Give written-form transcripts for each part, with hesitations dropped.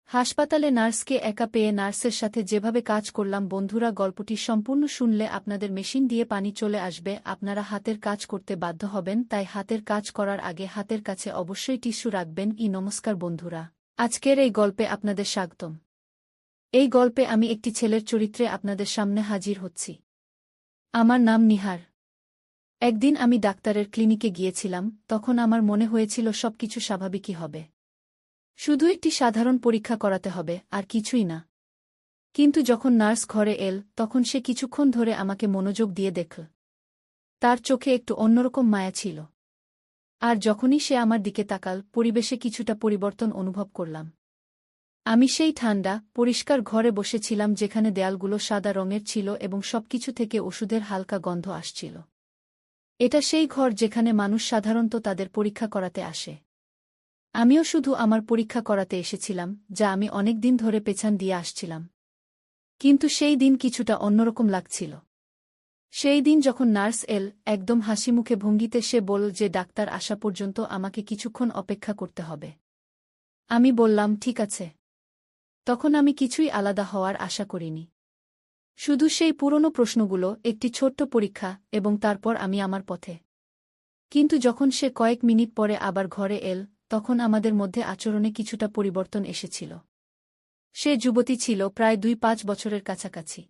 হাসপাতালে নার্সকে একা পেয়ে নার্সের সাথে যেভাবে কাজ করলাম বন্ধুরা, গল্পটি সম্পূর্ণ শুনলে আপনাদের মেশিন দিয়ে পানি চলে আসবে, আপনারা হাতের কাজ করতে বাধ্য হবেন, তাই হাতের কাজ করার আগে হাতের কাছে অবশ্যই টিস্যু রাখবেন। নমস্কার বন্ধুরা, আজকের এই গল্পে আপনাদের স্বাগতম। এই গল্পে আমি একটি ছেলের চরিত্রে আপনাদের সামনে হাজির হচ্ছি। আমার নাম নিহার। একদিন আমি ডাক্তারের ক্লিনিকে গিয়েছিলাম, তখন আমার মনে হয়েছিল সবকিছু স্বাভাবিকই হবে। শুধু একটি সাধারণ পরীক্ষা করাতে হবে, আর কিছুই না। কিন্তু যখন নার্স ঘরে এল, তখন সে কিছুক্ষণ ধরে আমাকে মনোযোগ দিয়ে দেখল। তার চোখে একটু অন্যরকম মায়া ছিল। আর যখনই সে আমার দিকে তাকাল, পরিবেশে কিছুটা পরিবর্তন অনুভব করলাম। আমি সেই ঠান্ডা, পরিষ্কার ঘরে বসেছিলাম যেখানে দেয়ালগুলো সাদা রঙের ছিল এবং সবকিছু থেকে ওষুধের হালকা গন্ধ আসছিল। এটা সেই ঘর যেখানে মানুষ সাধারণত তাদের পরীক্ষা করাতে আসে। আমিও শুধু আমার পরীক্ষা করাতে এসেছিলাম, যা আমি অনেক দিন ধরে পেছান দিয়ে আসছিলাম। কিন্তু সেই দিন কিছুটা অন্যরকম লাগছিল। সেই দিন যখন নার্স এল, একদম হাসিমুখে ভঙ্গিতে সে বলল যে ডাক্তার আসা পর্যন্ত আমাকে কিছুক্ষণ অপেক্ষা করতে হবে। আমি বললাম ঠিক আছে। তখন আমি কিছুই আলাদা হওয়ার আশা করিনি। শুধু সেই পুরনো প্রশ্নগুলো, একটি ছোট্ট পরীক্ষা, এবং তারপর আমি আমার পথে। কিন্তু যখন সে কয়েক মিনিট পরে আবার ঘরে এল, তখন আমাদের মধ্যে আচরণে কিছুটা পরিবর্তন এসেছিল। সে যুবতী ছিল, প্রায় 2-5 বছরের কাছাকাছি।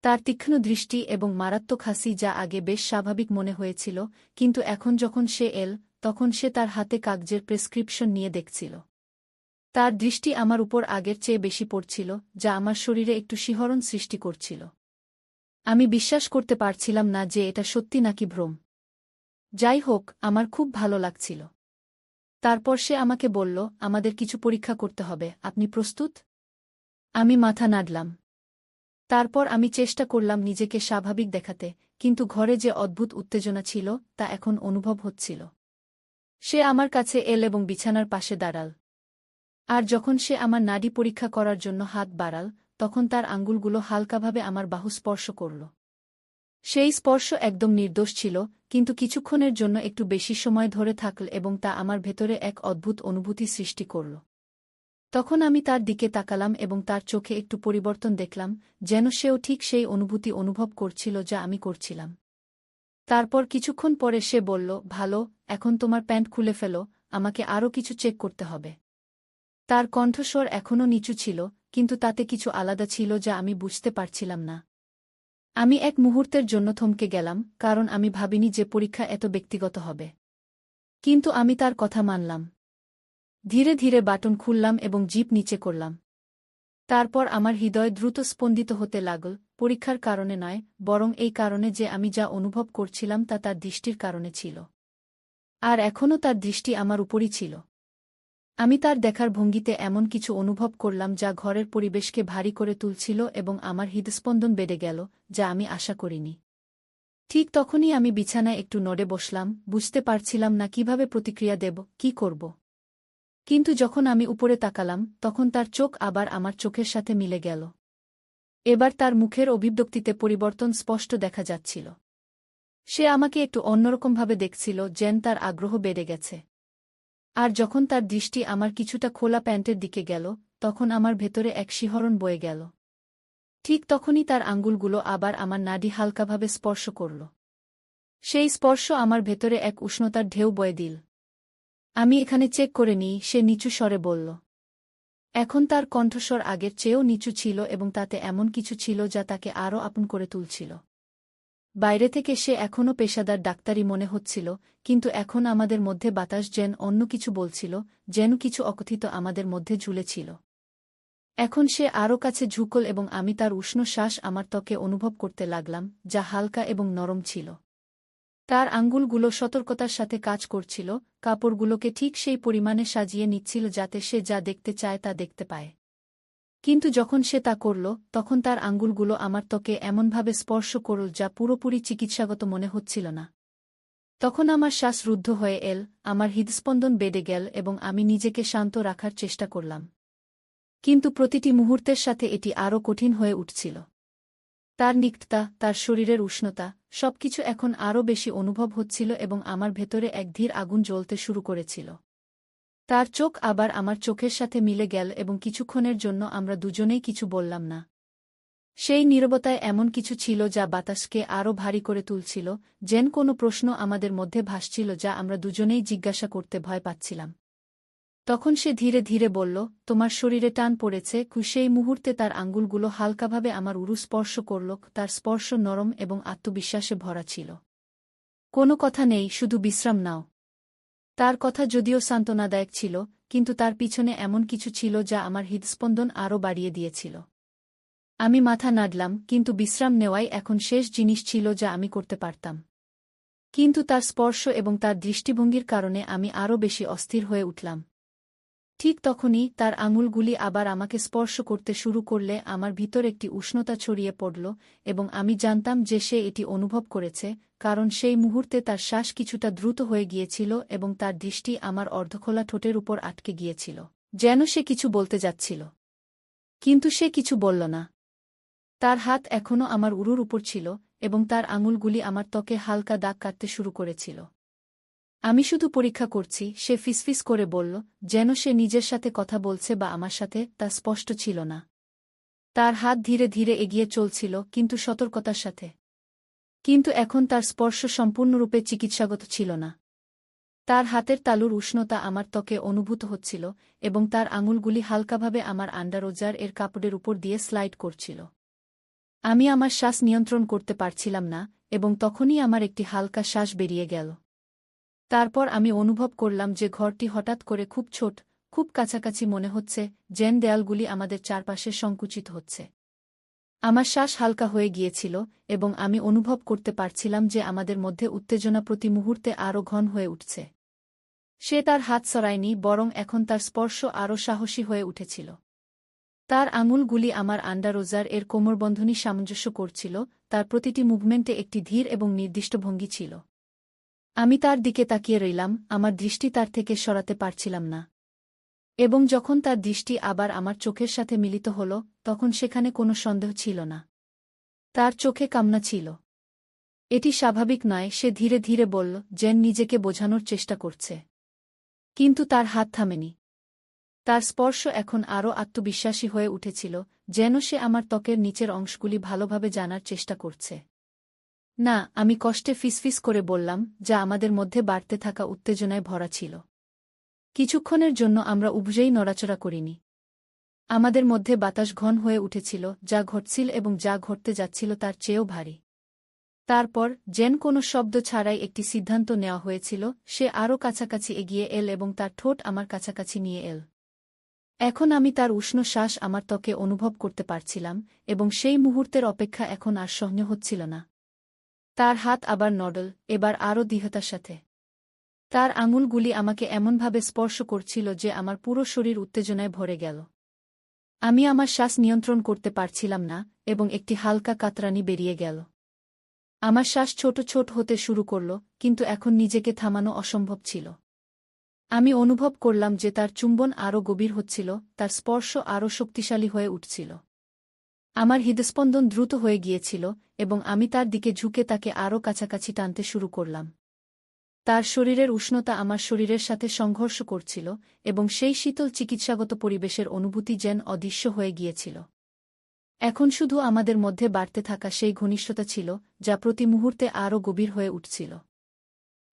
তার তীক্ষ্ণ দৃষ্টি এবং মারাত্মক হাসি যা আগে বেশ স্বাভাবিক মনে হয়েছিল, কিন্তু এখন যখন সে এল, তখন সে তার হাতে কাগজের প্রেসক্রিপশন নিয়ে দেখছিল। তার দৃষ্টি আমার উপর আগের চেয়ে বেশি পড়ছিল, যা আমার শরীরে একটু শিহরণ সৃষ্টি করছিল। আমি বিশ্বাস করতে পারছিলাম না যে এটা সত্যি নাকি ভ্রম। যাই হোক, আমার খুব ভালো লাগছিল। তারপর সে আমাকে বলল, আমাদের কিছু পরীক্ষা করতে হবে, আপনি প্রস্তুত? আমি মাথা নাড়লাম। তারপর আমি চেষ্টা করলাম নিজেকে স্বাভাবিক দেখাতে, কিন্তু ঘরে যে অদ্ভুত উত্তেজনা ছিল, তা এখন অনুভব হচ্ছিল। সে আমার কাছে এল এবং বিছানার পাশে দাঁড়াল। আর যখন সে আমার নাড়ি পরীক্ষা করার জন্য হাত বাড়াল, তখন তার আঙ্গুলগুলো হালকাভাবে আমার বাহু স্পর্শ করল। সেই স্পর্শ একদম নির্দোষ ছিল, কিন্তু কিছুক্ষণের জন্য একটু বেশি সময় ধরে থাকল এবং তা আমার ভেতরে এক অদ্ভুত অনুভূতি সৃষ্টি করল। তখন আমি তার দিকে তাকালাম এবং তার চোখে একটু পরিবর্তন দেখলাম, যেন সেও ঠিক সেই অনুভূতি অনুভব করছিল যা আমি করছিলাম। তারপর কিছুক্ষণ পরে সে বলল, ভালো, এখন তোমার প্যান্ট খুলে ফেলো, আমাকে আরও কিছু চেক করতে হবে। তার কণ্ঠস্বর এখনও নিচু ছিল, কিন্তু তাতে কিছু আলাদা ছিল যা আমি বুঝতে পারছিলাম না। আমি এক মুহূর্তের জন্য থমকে গেলাম, কারণ আমি ভাবিনি যে পরীক্ষা এত ব্যক্তিগত হবে। কিন্তু আমি তার কথা মানলাম। ধীরে ধীরে বাটন খুললাম এবং জিপ নিচে করলাম। তারপর আমার হৃদয় দ্রুত স্পন্দিত হতে লাগল, পরীক্ষার কারণে নয়, বরং এই কারণে যে আমি যা অনুভব করছিলাম তা তার দৃষ্টির কারণে ছিল। আর এখনও তার দৃষ্টি আমার উপরই ছিল। আমি তার দেখার ভঙ্গিতে এমন কিছু অনুভব করলাম যা ঘরের পরিবেশকে ভারী করে তুলছিল এবং আমার হৃদস্পন্দন বেড়ে গেল, যা আমি আশা করিনি। ঠিক তখনই আমি বিছানায় একটু নড়ে বসলাম, বুঝতে পারছিলাম না কিভাবে প্রতিক্রিয়া দেব, কি করব। কিন্তু যখন আমি উপরে তাকালাম, তখন তার চোখ আবার আমার চোখের সাথে মিলে গেল। এবার তার মুখের অভিব্যক্তিতে পরিবর্তন স্পষ্ট দেখা যাচ্ছিল। সে আমাকে একটু অন্যরকমভাবে দেখছিল, যেন তার আগ্রহ বেড়ে গেছে। আর যখন তার দৃষ্টি আমার কিছুটা খোলা প্যান্টের দিকে গেল, তখন আমার ভেতরে এক শিহরণ বয়ে গেল। ঠিক তখনই তার আঙ্গুলগুলো আবার আমার নাডি হালকাভাবে স্পর্শ করল। সেই স্পর্শ আমার ভেতরে এক উষ্ণতার ঢেউ বয়ে দিল। আমি এখানে চেক করে নিই, সে নিচু স্বরে বলল। এখন তার কণ্ঠস্বর আগের চেয়েও নিচু ছিল এবং তাতে এমন কিছু ছিল যা তাকে আরও আপন করে তুলছিল। বাইরে থেকে সে এখনও পেশাদার ডাক্তারি মনে হচ্ছিল, কিন্তু এখন আমাদের মধ্যে বাতাস যেন অন্য কিছু বলছিল, যেন কিছু অকথিত আমাদের মধ্যে ঝুলেছিল। এখন সে আরও কাছে ঝুঁকল এবং আমি তার উষ্ণ শ্বাস আমার ত্বকে অনুভব করতে লাগলাম, যা হালকা এবং নরম ছিল। তার আঙ্গুলগুলো সতর্কতার সাথে কাজ করছিল, কাপড়গুলোকে ঠিক সেই পরিমাণে সাজিয়ে নিচ্ছিল যাতে সে যা দেখতে চায় তা দেখতে পায়। কিন্তু যখন সে তা করল, তখন তার আঙ্গুলগুলো আমার ত্বকে এমনভাবে স্পর্শ করল যা পুরোপুরি চিকিৎসাগত মনে হচ্ছিল না। তখন আমার শ্বাস রুদ্ধ হয়ে এল, আমার হৃদস্পন্দন বেড়ে গেল এবং আমি নিজেকে শান্ত রাখার চেষ্টা করলাম। কিন্তু প্রতিটি মুহূর্তের সাথে এটি আরও কঠিন হয়ে উঠছিল। তার নিকটতা, তার শরীরের উষ্ণতা, সবকিছু এখন আরও বেশি অনুভব হচ্ছিল এবং আমার ভেতরে এক ধীর আগুন জ্বলতে শুরু করেছিল। তার চোখ আবার আমার চোখের সাথে মিলে গেল এবং কিছুক্ষণের জন্য আমরা দুজনেই কিছু বললাম না। সেই নীরবতায় এমন কিছু ছিল যা বাতাসকে আরও ভারী করে তুলছিল, যেন কোনো প্রশ্ন আমাদের মধ্যে ভাসছিল যা আমরা দুজনেই জিজ্ঞাসা করতে ভয় পাচ্ছিলাম। তখন সে ধীরে ধীরে বলল, তোমার শরীরে টান পড়েছে। সেই মুহূর্তে তার আঙ্গুলগুলো হালকাভাবে আমার উরু স্পর্শ করল, তার স্পর্শ নরম এবং আত্মবিশ্বাসে ভরা ছিল। কোনো কথা নেই, শুধু বিশ্রাম নাও। তার কথা যদিও সান্ত্বনাদায়ক ছিল, কিন্তু তার পিছনে এমন কিছু ছিল যা আমার হৃদস্পন্দন আরও বাড়িয়ে দিয়েছিল। আমি মাথা নাড়লাম, কিন্তু বিশ্রাম নেওয়াই এখন শেষ জিনিস ছিল যা আমি করতে পারতাম। কিন্তু তার স্পর্শ এবং তার দৃষ্টিভঙ্গির কারণে আমি আরও বেশি অস্থির হয়ে উঠলাম। ঠিক তখনই তার আঙুলগুলি আবার আমাকে স্পর্শ করতে শুরু করলে আমার ভিতর একটি উষ্ণতা ছড়িয়ে পড়ল, এবং আমি জানতাম যে সে এটি অনুভব করেছে, কারণ সেই মুহূর্তে তার শ্বাস কিছুটা দ্রুত হয়ে গিয়েছিল এবং তার দৃষ্টি আমার অর্ধখোলা ঠোঁটের উপর আটকে গিয়েছিল, যেন সে কিছু বলতে যাচ্ছিল। কিন্তু সে কিছু বলল না। তার হাত এখনও আমার উরুর উপর ছিল, এবং তার আঙুলগুলি আমার ত্বকে হালকা দাগ কাটতে শুরু করেছিল। আমি শুধু পরীক্ষা করছি, সে ফিসফিস করে বলল, যেন সে নিজের সাথে কথা বলছে বা আমার সাথে, তা স্পষ্ট ছিল না। তার হাত ধীরে ধীরে এগিয়ে চলছিল, কিন্তু সতর্কতার সাথে। কিন্তু এখন তার স্পর্শ সম্পূর্ণরূপে চিকিৎসাগত ছিল না। তার হাতের তালুর উষ্ণতা আমার ত্বকে অনুভূত হচ্ছিল, এবং তার আঙুলগুলি হালকাভাবে আমার আন্ডারওয়্যার এর কাপড়ের উপর দিয়ে স্লাইড করছিল। আমি আমার শ্বাস নিয়ন্ত্রণ করতে পারছিলাম না, এবং তখনই আমার একটি হালকা শ্বাস বেরিয়ে গেল। তারপর আমি অনুভব করলাম যে ঘরটি হঠাৎ করে খুব ছোট, খুব কাছাকাছি মনে হচ্ছে, যেন দেয়ালগুলি আমাদের চারপাশে সংকুচিত হচ্ছে। আমার শ্বাস হালকা হয়ে গিয়েছিল, এবং আমি অনুভব করতে পারছিলাম যে আমাদের মধ্যে উত্তেজনা প্রতি মুহূর্তে আরও ঘন হয়ে উঠছে। সে তার হাত সরায়নি, বরং এখন তার স্পর্শ আরও সাহসী হয়ে উঠেছিল। তার আঙুলগুলি আমার আন্ডারওয়্যার এর কোমরবন্ধনী সামঞ্জস্য করছিল, তার প্রতিটি মুভমেন্টে একটি ধীর এবং নির্দিষ্ট ভঙ্গি ছিল। আমি তার দিকে তাকিয়ে রইলাম, আমার দৃষ্টি তার থেকে সরাতে পারছিলাম না। এবং যখন তার দৃষ্টি আবার আমার চোখের সাথে মিলিত হল, তখন সেখানে কোনো সন্দেহ ছিল না। তার চোখে কান্না ছিল। এটি স্বাভাবিক নয়, সে ধীরে ধীরে বলল, যেন নিজেকে বোঝানোর চেষ্টা করছে। কিন্তু তার হাত থামেনি। তার স্পর্শ এখন আরও আত্মবিশ্বাসী হয়ে উঠেছিল, যেন সে আমার ত্বকের নিচের অংশগুলি ভালোভাবে জানার চেষ্টা করছে। না, আমি কষ্টে ফিসফিস করে বললাম, যা আমাদের মধ্যে বাড়তে থাকা উত্তেজনায় ভরা ছিল। কিছুক্ষণের জন্য আমরা উভয়েই নড়াচড়া করিনি। আমাদের মধ্যে বাতাস ঘন হয়ে উঠেছিল, যা ঘটছিল এবং যা ঘটতে যাচ্ছিল তার চেয়েও ভারী। তারপর, যেন কোনো শব্দ ছাড়াই একটি সিদ্ধান্ত নেওয়া হয়েছিল, সে আরও কাছাকাছি এগিয়ে এল এবং তার ঠোঁট আমার কাছাকাছি নিয়ে এল। এখন আমি তার উষ্ণ শ্বাস আমার ত্বকে অনুভব করতে পারছিলাম, এবং সেই মুহূর্তের অপেক্ষা এখন আর সহ্য হচ্ছিল না। তার হাত আবার নড়ল, এবার আরও দৃঢ়তার সাথে। তার আঙুলগুলি আমাকে এমনভাবে স্পর্শ করছিল যে আমার পুরো শরীর উত্তেজনায় ভরে গেল। আমি আমার শ্বাস নিয়ন্ত্রণ করতে পারছিলাম না, এবং একটি হালকা কাতরানি বেরিয়ে গেল। আমার শ্বাস ছোট ছোট হতে শুরু করল, কিন্তু এখন নিজেকে থামানো অসম্ভব ছিল। আমি অনুভব করলাম যে তার চুম্বন আরও গভীর হচ্ছিল, তার স্পর্শ আরও শক্তিশালী হয়ে উঠছিল। আমার হৃদস্পন্দন দ্রুত হয়ে গিয়েছিল, এবং আমি তার দিকে ঝুঁকে তাকে আরও কাছাকাছি টানতে শুরু করলাম। তার শরীরের উষ্ণতা আমার শরীরের সাথে সংঘর্ষ করছিল, এবং সেই শীতল চিকিৎসাগত পরিবেশের অনুভূতি যেন অদৃশ্য হয়ে গিয়েছিল। এখন শুধু আমাদের মধ্যে বাড়তে থাকা সেই ঘনিষ্ঠতা ছিল, যা প্রতি মুহূর্তে আরও গভীর হয়ে উঠছিল।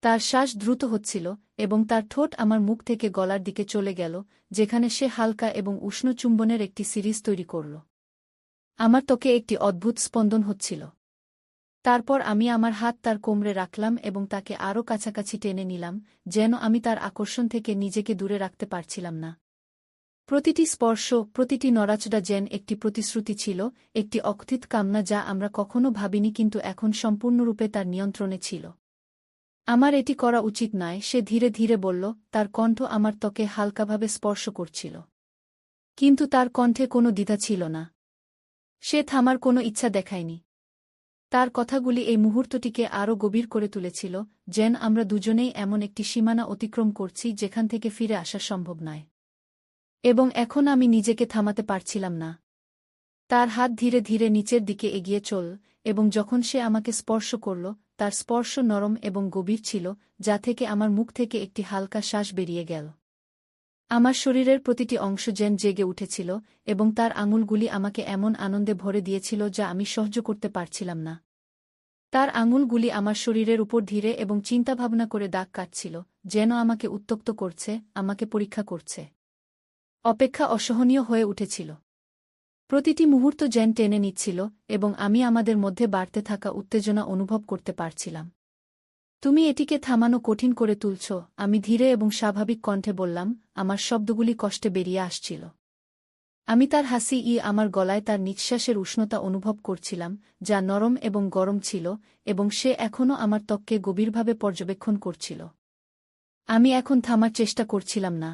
তার শ্বাস দ্রুত হচ্ছিল, এবং তার ঠোঁট আমার মুখ থেকে গলার দিকে চলে গেল, যেখানে সে হালকা এবং উষ্ণ চুম্বনের একটি সিরিজ তৈরি করল। আমার ত্বকে একটি অদ্ভুত স্পন্দন হচ্ছিল। তারপর আমি আমার হাত তার কোমরে রাখলাম এবং তাকে আরও কাছাকাছি টেনে নিলাম, যেন আমি তার আকর্ষণ থেকে নিজেকে দূরে রাখতে পারছিলাম না। প্রতিটি স্পর্শ, প্রতিটি নড়াচড়া যেন একটি প্রতিশ্রুতি ছিল, একটি অকথিত কামনা যা আমরা কখনো ভাবিনি কিন্তু এখন সম্পূর্ণরূপে তার নিয়ন্ত্রণে ছিল। আমার এটি করা উচিত নয়, সে ধীরে ধীরে বলল, তার কণ্ঠ আমার ত্বকে হালকাভাবে স্পর্শ করছিল। কিন্তু তার কণ্ঠে কোনো দ্বিধা ছিল না। সে থামার কোনো ইচ্ছা দেখায়নি। তার কথাগুলি এই মুহূর্তটিকে আরও গভীর করে তুলেছিল, যেন আমরা দুজনেই এমন একটি সীমানা অতিক্রম করছি যেখান থেকে ফিরে আসা সম্ভব নয়। এবং এখন আমি নিজেকে থামাতে পারছিলাম না। তার হাত ধীরে ধীরে নিচের দিকে এগিয়ে চল, এবং যখন সে আমাকে স্পর্শ করল, তার স্পর্শ নরম এবং গভীর ছিল, যা থেকে আমার মুখ থেকে একটি হালকা শ্বাস বেরিয়ে গেল। আমার শরীরের প্রতিটি অংশ যেন জেগে উঠেছিল এবং তার আঙুলগুলি আমাকে এমন আনন্দে ভরে দিয়েছিল যা আমি সহ্য করতে পারছিলাম না। তার আঙুলগুলি আমার শরীরের উপর ধীরে এবং চিন্তাভাবনা করে দাগ কাটছিল, যেন আমাকে উত্ত্যক্ত করছে, আমাকে পরীক্ষা করছে। অপেক্ষা অসহনীয় হয়ে উঠেছিল। প্রতিটি মুহূর্ত যেন টেনে নিচ্ছিল এবং আমি আমাদের মধ্যে বাড়তে থাকা উত্তেজনা অনুভব করতে পারছিলাম। তুমি এটিকে থামানো কঠিন করে তুলছ, আমি ধীরে এবং স্বাভাবিক কণ্ঠে বললাম, আমার শব্দগুলি কষ্টে বেরিয়ে আসছিল। আমি তার হাসি আমার গলায় তার নিঃশ্বাসের উষ্ণতা অনুভব করছিলাম, যা নরম এবং গরম ছিল, এবং সে এখনও আমার ত্বককে গভীরভাবে পর্যবেক্ষণ করছিল। আমি এখন থামার চেষ্টা করছিলাম না।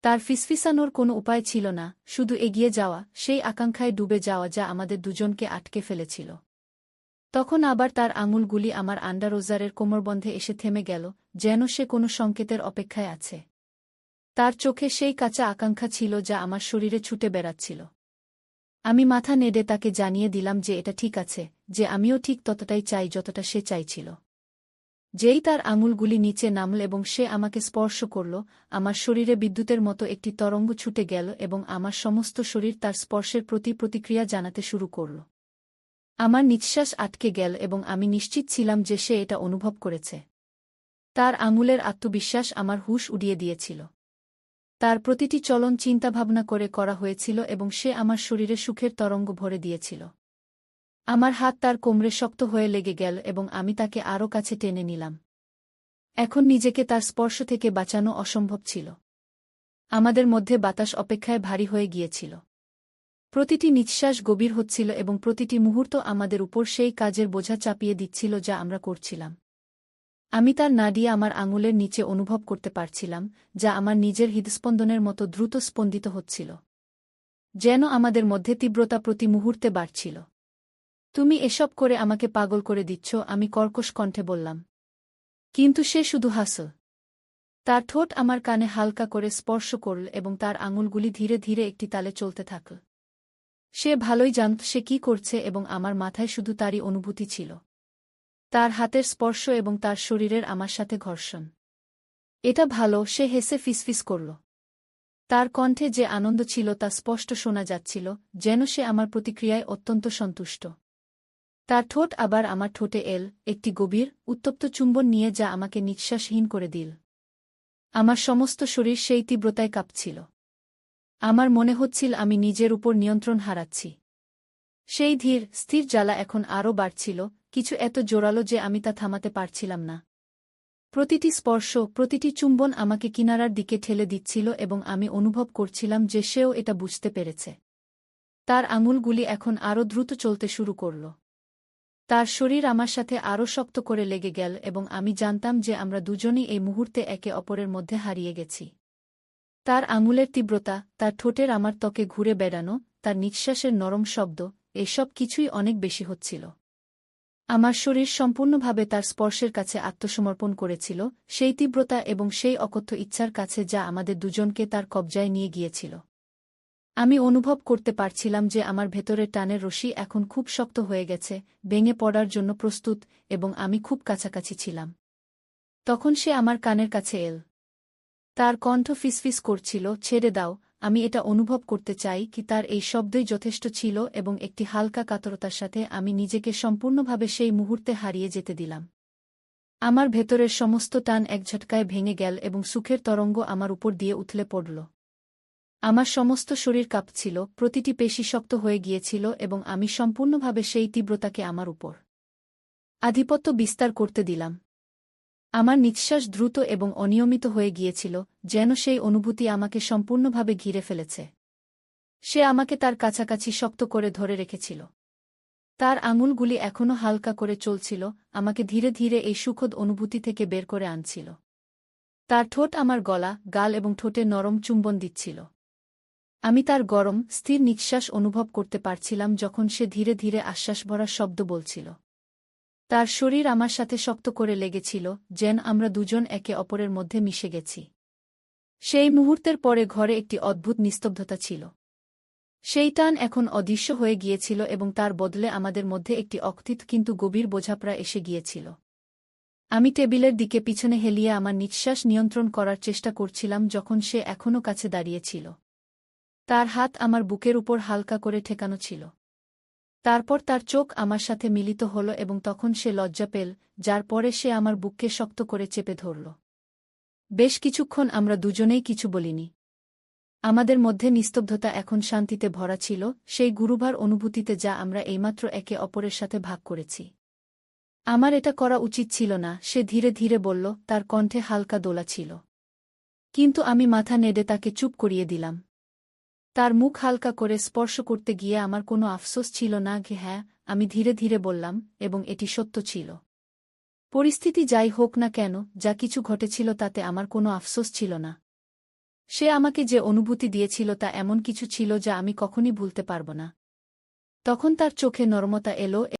তার ফিসফিসানোর কোনো উপায় ছিল না, শুধু এগিয়ে যাওয়া, সেই আকাঙ্ক্ষায় ডুবে যাওয়া যা আমাদের দুজনকে আটকে ফেলেছিল। তখন আবার তার আঙুলগুলি আমার আন্ডারোজারের কোমরবন্ধে এসে থেমে গেল, যেন সে কোনো সংকেতের অপেক্ষায় আছে। তার চোখে সেই কাঁচা আকাঙ্ক্ষা ছিল যা আমার শরীরে ছুটে বেড়াচ্ছিল। আমি মাথা নেড়ে তাকে জানিয়ে দিলাম যে এটা ঠিক আছে, যে আমিও ঠিক ততটাই চাই যতটা সে চাইছিল। যেই তার আঙুলগুলি নিচে নামল এবং সে আমাকে স্পর্শ করল, আমার শরীরে বিদ্যুতের মতো একটি তরঙ্গ ছুটে গেল এবং আমার সমস্ত শরীর তার স্পর্শের প্রতি প্রতিক্রিয়া জানাতে শুরু করল। আমার নিঃশ্বাস আটকে গেল এবং আমি নিশ্চিত ছিলাম যে সে এটা অনুভব করেছে। তার আঙুলের আত্মবিশ্বাস আমার হুঁশ উড়িয়ে দিয়েছিল। তার প্রতিটি চলন চিন্তাভাবনা করে করা হয়েছিল এবং সে আমার শরীরে সুখের তরঙ্গ ভরে দিয়েছিল। আমার হাত তার কোমরে শক্ত হয়ে লেগে গেল এবং আমি তাকে আরও কাছে টেনে নিলাম। এখন নিজেকে তার স্পর্শ থেকে বাঁচানো অসম্ভব ছিল। আমাদের মধ্যে বাতাস অপেক্ষায় ভারী হয়ে গিয়েছিল। প্রতিটি নিঃশ্বাস গভীর হচ্ছিল এবং প্রতিটি মুহূর্ত আমাদের উপর সেই কাজের বোঝা চাপিয়ে দিচ্ছিল যা আমরা করছিলাম। আমি তার নাড়ি আমার আঙুলের নিচে অনুভব করতে পারছিলাম, যা আমার নিজের হৃদস্পন্দনের মতো দ্রুত স্পন্দিত হচ্ছিল। যেন আমাদের মধ্যে তীব্রতা প্রতি মুহূর্তে বাড়ছিল। তুমি এসব করে আমাকে পাগল করে দিচ্ছ, আমি কর্কশ কণ্ঠে বললাম। কিন্তু সে শুধু হাসল। তার ঠোঁট আমার কানে হালকা করে স্পর্শ করল এবং তার আঙুলগুলি ধীরে ধীরে একটি তালে চলতে থাকল। সে ভালোই জানত সে কি করছে এবং আমার মাথায় শুধু তারই অনুভূতি ছিল। তার হাতের স্পর্শ এবং তার শরীরের আমার সাথে ঘর্ষণ। এটা ভালো, সে হেসে ফিসফিস করল। তার কণ্ঠে যে আনন্দ ছিল তা স্পষ্ট শোনা যাচ্ছিল, যেন সে আমার প্রতিক্রিয়ায় অত্যন্ত সন্তুষ্ট। তার ঠোঁট আবার আমার ঠোঁটে এল, একটি গভীর, উত্তপ্ত চুম্বন নিয়ে যা আমাকে নিঃশ্বাসহীন করে দিল। আমার সমস্ত শরীর সেই তীব্রতায় কাঁপছিল। আমার মনে হচ্ছিল আমি নিজের উপর নিয়ন্ত্রণ হারাচ্ছি। সেই ধীর, স্থির জ্বালা এখন আরও বাড়ছিল, কিছু এত জোরালো যে আমি তা থামাতে পারছিলাম না। প্রতিটি স্পর্শ, প্রতিটি চুম্বন আমাকে কিনারার দিকে ঠেলে দিচ্ছিল এবং আমি অনুভব করছিলাম যে সেও এটা বুঝতে পেরেছে। তার আঙুলগুলি এখন আরও দ্রুত চলতে শুরু করল। তার শরীর আমার সাথে আরও শক্ত করে লেগে গেল এবং আমি জানতাম যে আমরা দুজনই এই মুহূর্তে একে অপরের মধ্যে হারিয়ে গেছি। তার আঙুলের তীব্রতা, তার ঠোঁটের আমার ত্বকে ঘুরে বেড়ানো, তার নিঃশ্বাসের নরম শব্দ, এসব কিছুই অনেক বেশি হচ্ছিল। আমার শরীর সম্পূর্ণভাবে তার স্পর্শের কাছে আত্মসমর্পণ করেছিল, সেই তীব্রতা এবং সেই অকথ্য ইচ্ছার কাছে যা আমাদের দুজনকে তার কবজায় নিয়ে গিয়েছিল। আমি অনুভব করতে পারছিলাম যে আমার ভেতরের টানের রশি এখন খুব শক্ত হয়ে গেছে, ভেঙে পড়ার জন্য প্রস্তুত, এবং আমি খুব কাছাকাছি ছিলাম। তখন সে আমার কানের কাছে এল। তার কণ্ঠ ফিসফিস করছিল, ছেড়ে দাও, আমি এটা অনুভব করতে চাই কি। তার এই শব্দই যথেষ্ট ছিল এবং একটি হালকা কাতরতার সাথে আমি নিজেকে সম্পূর্ণভাবে সেই মুহূর্তে হারিয়ে যেতে দিলাম। আমার ভেতরের সমস্ত টান এক ঝটকায় ভেঙে গেল এবং সুখের তরঙ্গ আমার উপর দিয়ে উথলে পড়ল। আমার সমস্ত শরীর কাঁপছিল, প্রতিটি পেশি শক্ত হয়ে গিয়েছিল এবং আমি সম্পূর্ণভাবে সেই তীব্রতাকে আমার উপর আধিপত্য বিস্তার করতে দিলাম। আমার নিঃশ্বাস দ্রুত এবং অনিয়মিত হয়ে গিয়েছিল, যেন সেই অনুভূতি আমাকে সম্পূর্ণভাবে ঘিরে ফেলেছে। সে আমাকে তার কাছাকাছি শক্ত করে ধরে রেখেছিল। তার আঙুলগুলি এখনও হালকা করে চলছিল, আমাকে ধীরে ধীরে এই সুখদ অনুভূতি থেকে বের করে আনছিল। তার ঠোঁট আমার গলা, গাল এবং ঠোঁটে নরম চুম্বন দিচ্ছিল। আমি তার গরম, স্থির নিঃশ্বাস অনুভব করতে পারছিলাম যখন সে ধীরে ধীরে আশ্বাসভরা শব্দ বলছিল। তার শরীর আমার সাথে শক্ত করে লেগেছিল, যেন আমরা দুজন একে অপরের মধ্যে মিশে গেছি। সেই মুহূর্তের পরে ঘরে একটি অদ্ভুত নিস্তব্ধতা ছিল। সেই টান এখন অদৃশ্য হয়ে গিয়েছিল এবং তার বদলে আমাদের মধ্যে একটি অকথিত কিন্তু গভীর বোঝাপড়া এসে গিয়েছিল। আমি টেবিলের দিকে পিছনে হেলিয়ে আমার নিঃশ্বাস নিয়ন্ত্রণ করার চেষ্টা করছিলাম যখন সে এখনও কাছে দাঁড়িয়েছিল। তার হাত আমার বুকের উপর হালকা করে ঠেকানো ছিল। তারপর তার চোখ আমার সাথে মিলিত হল এবং তখন সে লজ্জা পেল, যার পরে সে আমার বুককে শক্ত করে চেপে ধরল। বেশ কিছুক্ষণ আমরা দুজনেই কিছু বলিনি। আমাদের মধ্যে নিস্তব্ধতা এখন শান্তিতে ভরা ছিল, সেই গুরুভার অনুভূতিতে যা আমরা এইমাত্র একে অপরের সাথে ভাগ করেছি। আমার এটা করা উচিত ছিল না, সে ধীরে ধীরে বলল, তার কণ্ঠে হালকা দোলা ছিল। কিন্তু আমি মাথা নেড়ে তাকে চুপ করিয়ে দিলাম। তার মুখ হালকা করে স্পর্শ করতে গিয়ে আমার কোনো আফসোস ছিল না যে হ্যাঁ, আমি ধীরে ধীরে বললাম, এবং এটি সত্য ছিল। পরিস্থিতি যাই হোক না কেন, যা কিছু ঘটেছিল তাতে আমার কোনো আফসোস ছিল না। সে আমাকে যে অনুভূতি দিয়েছিল তা এমন কিছু ছিল যা আমি কখনই ভুলতে পারব না। তখন তার চোখে নরমতা এলো